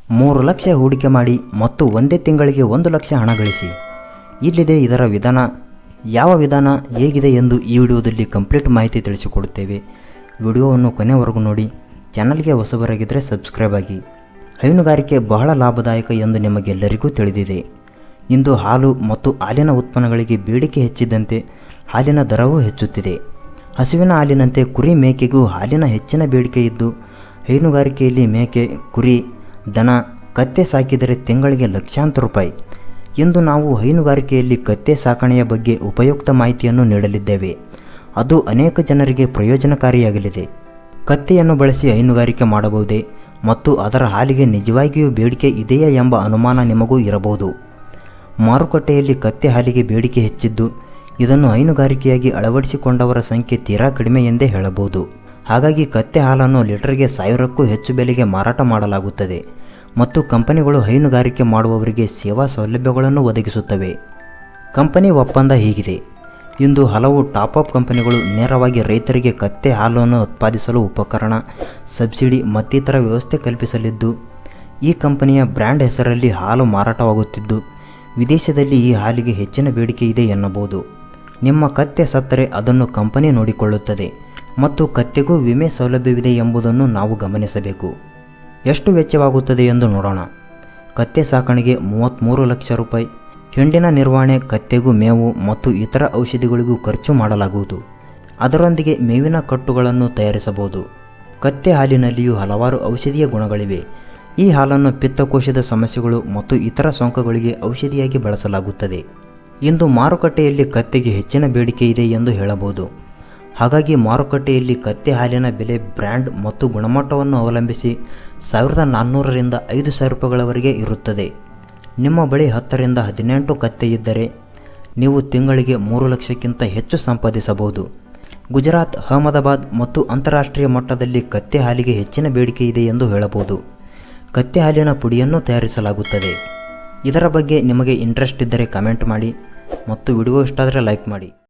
3 ಲಕ್ಷ ಹೂಡಿಕೆ ಮಾಡಿ ಮತ್ತು ಒಂದೇ ತಿಂಗಳಿಗೆ 1 ಲಕ್ಷ ಹಣ ಗಳಿಸಿ. ಇಲ್ಲಿದೆ ಇದರ ವಿಧಾನ. ಯಾವ ವಿಧಾನ ಹೇಗಿದೆ ಎಂದು ಈ ವಿಡಿಯೋದಲ್ಲಿ ಕಂಪ್ಲೀಟ್ ಮಾಹಿತಿ ತಿಳಿಸಿಕೊಡುತ್ತೇವೆ. ವಿಡಿಯೋವನ್ನು ಕೊನೆವರೆಗೂ ನೋಡಿ. ಚಾನಲ್ಗೆ ಹೊಸಬರಾಗಿದ್ದರೆ ಸಬ್ಸ್ಕ್ರೈಬ್ ಆಗಿ. ಹೈನುಗಾರಿಕೆ ಬಹಳ ಲಾಭದಾಯಕ ಎಂದು ನಿಮಗೆಲ್ಲರಿಗೂ ತಿಳಿದಿದೆ. ಇಂದು ಹಾಲು ಮತ್ತು ಹಾಲಿನ ಉತ್ಪನ್ನಗಳಿಗೆ ಬೇಡಿಕೆ ಹೆಚ್ಚಿದ್ದಂತೆ ಹಾಲಿನ ದರವೂ ಹೆಚ್ಚುತ್ತಿದೆ. ಹಸುವಿನ ಹಾಲಿನಂತೆ ಕುರಿ ಮೇಕೆಗೂ ಹಾಲಿನ ಹೆಚ್ಚಿನ ಬೇಡಿಕೆ ಇದ್ದು, ಹೈನುಗಾರಿಕೆಯಲ್ಲಿ ಮೇಕೆ, ಕುರಿ, ದನ, ಕತ್ತೆ ಸಾಕಿದರೆ ತಿಂಗಳಿಗೆ ಲಕ್ಷಾಂತರ ರೂಪಾಯಿ. ಇಂದು ನಾವು ಹೈನುಗಾರಿಕೆಯಲ್ಲಿ ಕತ್ತೆ ಸಾಕಣೆಯ ಬಗ್ಗೆ ಉಪಯುಕ್ತ ಮಾಹಿತಿಯನ್ನು ನೀಡಲಿದ್ದೇವೆ. ಅದು ಅನೇಕ ಜನರಿಗೆ ಪ್ರಯೋಜನಕಾರಿಯಾಗಲಿದೆ. ಕತ್ತೆಯನ್ನು ಬಳಸಿ ಹೈನುಗಾರಿಕೆ ಮಾಡಬಹುದೇ ಮತ್ತು ಅದರ ಹಾಲಿಗೆ ನಿಜವಾಗಿಯೂ ಬೇಡಿಕೆ ಇದೆಯೇ ಎಂಬ ಅನುಮಾನ ನಿಮಗೂ ಇರಬಹುದು. ಮಾರುಕಟ್ಟೆಯಲ್ಲಿ ಕತ್ತೆ ಹಾಲಿಗೆ ಬೇಡಿಕೆ ಹೆಚ್ಚಿದ್ದು, ಇದನ್ನು ಹೈನುಗಾರಿಕೆಯಾಗಿ ಅಳವಡಿಸಿಕೊಂಡವರ ಸಂಖ್ಯೆ ತೀರಾ ಕಡಿಮೆ ಎಂದೇ ಹೇಳಬಹುದು. ಹಾಗಾಗಿ ಕತ್ತೆ ಹಾಲನ್ನು ಲೀಟರ್ಗೆ 1000ಕ್ಕೂ ಹೆಚ್ಚು ಬೆಲೆಗೆ ಮಾರಾಟ ಮಾಡಲಾಗುತ್ತದೆ ಮತ್ತು ಕಂಪನಿಗಳು ಹೈನುಗಾರಿಕೆ ಮಾಡುವವರಿಗೆ ಸೇವಾ ಸೌಲಭ್ಯಗಳನ್ನು ಒದಗಿಸುತ್ತವೆ. ಕಂಪನಿ ಒಪ್ಪಂದ ಹೀಗಿದೆ. ಇಂದು ಹಲವು ಟಾಪ್ ಕಂಪನಿಗಳು ನೇರವಾಗಿ ರೈತರಿಗೆ ಕತ್ತೆ ಹಾಲನ್ನು ಉತ್ಪಾದಿಸಲು ಉಪಕರಣ, ಸಬ್ಸಿಡಿ ಮತ್ತಿತರ ವ್ಯವಸ್ಥೆ ಕಲ್ಪಿಸಲಿದ್ದು, ಈ ಕಂಪನಿಯ ಬ್ರ್ಯಾಂಡ್ ಹೆಸರಲ್ಲಿ ಹಾಲು ಮಾರಾಟವಾಗುತ್ತಿದ್ದು, ವಿದೇಶದಲ್ಲಿ ಈ ಹಾಲಿಗೆ ಹೆಚ್ಚಿನ ಬೇಡಿಕೆ ಇದೆ ಎನ್ನಬಹುದು. ನಿಮ್ಮ ಕತ್ತೆ ಸತ್ತರೆ ಅದನ್ನು ಕಂಪನಿ ನೋಡಿಕೊಳ್ಳುತ್ತದೆ ಮತ್ತು ಕತ್ತೆಗೂ ವಿಮೆ ಸೌಲಭ್ಯವಿದೆ ಎಂಬುದನ್ನು ನಾವು ಗಮನಿಸಬೇಕು. ಎಷ್ಟು ವೆಚ್ಚವಾಗುತ್ತದೆ ಎಂದು ನೋಡೋಣ. ಕತ್ತೆ ಸಾಕಣೆಗೆ 33 ಲಕ್ಷ ರೂಪಾಯಿ. ಹಿಂಡಿನ ನಿರ್ವಹಣೆ, ಕತ್ತೆಗೂ ಮೇವು ಮತ್ತು ಇತರ ಔಷಧಿಗಳಿಗೂ ಖರ್ಚು ಮಾಡಲಾಗುವುದು. ಅದರೊಂದಿಗೆ ಮೇವಿನ ಕಟ್ಟುಗಳನ್ನು ತಯಾರಿಸಬಹುದು. ಕತ್ತೆ ಹಾಲಿನಲ್ಲಿಯೂ ಹಲವಾರು ಔಷಧೀಯ ಗುಣಗಳಿವೆ. ಈ ಹಾಲನ್ನು ಪಿತ್ತಕೋಶದ ಸಮಸ್ಯೆಗಳು ಮತ್ತು ಇತರ ಸೋಂಕುಗಳಿಗೆ ಔಷಧಿಯಾಗಿ ಬಳಸಲಾಗುತ್ತದೆ. ಇಂದು ಮಾರುಕಟ್ಟೆಯಲ್ಲಿ ಕತ್ತೆಗೆ ಹೆಚ್ಚಿನ ಬೇಡಿಕೆ ಇದೆ ಎಂದು ಹೇಳಬಹುದು. ಹಾಗಾಗಿ ಮಾರುಕಟ್ಟೆಯಲ್ಲಿ ಕತ್ತೆ ಹಾಲಿನ ಬೆಲೆ ಬ್ರ್ಯಾಂಡ್ ಮತ್ತು ಗುಣಮಟ್ಟವನ್ನು ಅವಲಂಬಿಸಿ 1400 ರಿಂದ 5000 ರೂಪಾಯಿಗಳವರೆಗೆ ಇರುತ್ತದೆ. ನಿಮ್ಮ ಬಳಿ 10 ರಿಂದ 18 ಕತ್ತೆ ಇದ್ದರೆ ನೀವು ತಿಂಗಳಿಗೆ 3 ಲಕ್ಷಕ್ಕಿಂತ ಹೆಚ್ಚು ಸಂಪಾದಿಸಬಹುದು. ಗುಜರಾತ್, ಅಹಮದಾಬಾದ್ ಮತ್ತು ಅಂತಾರಾಷ್ಟ್ರೀಯ ಮಟ್ಟದಲ್ಲಿ ಕತ್ತೆ ಹಾಲಿಗೆ ಹೆಚ್ಚಿನ ಬೇಡಿಕೆ ಇದೆ ಎಂದು ಹೇಳಬಹುದು. ಕತ್ತೆ ಹಾಲಿನ ಪುಡಿಯನ್ನು ತಯಾರಿಸಲಾಗುತ್ತದೆ. ಇದರ ಬಗ್ಗೆ ನಿಮಗೆ ಇಂಟ್ರೆಸ್ಟ್ ಇದ್ದರೆ ಕಮೆಂಟ್ ಮಾಡಿ ಮತ್ತು ವಿಡಿಯೋ ಇಷ್ಟ ಆದರೆ ಲೈಕ್ ಮಾಡಿ.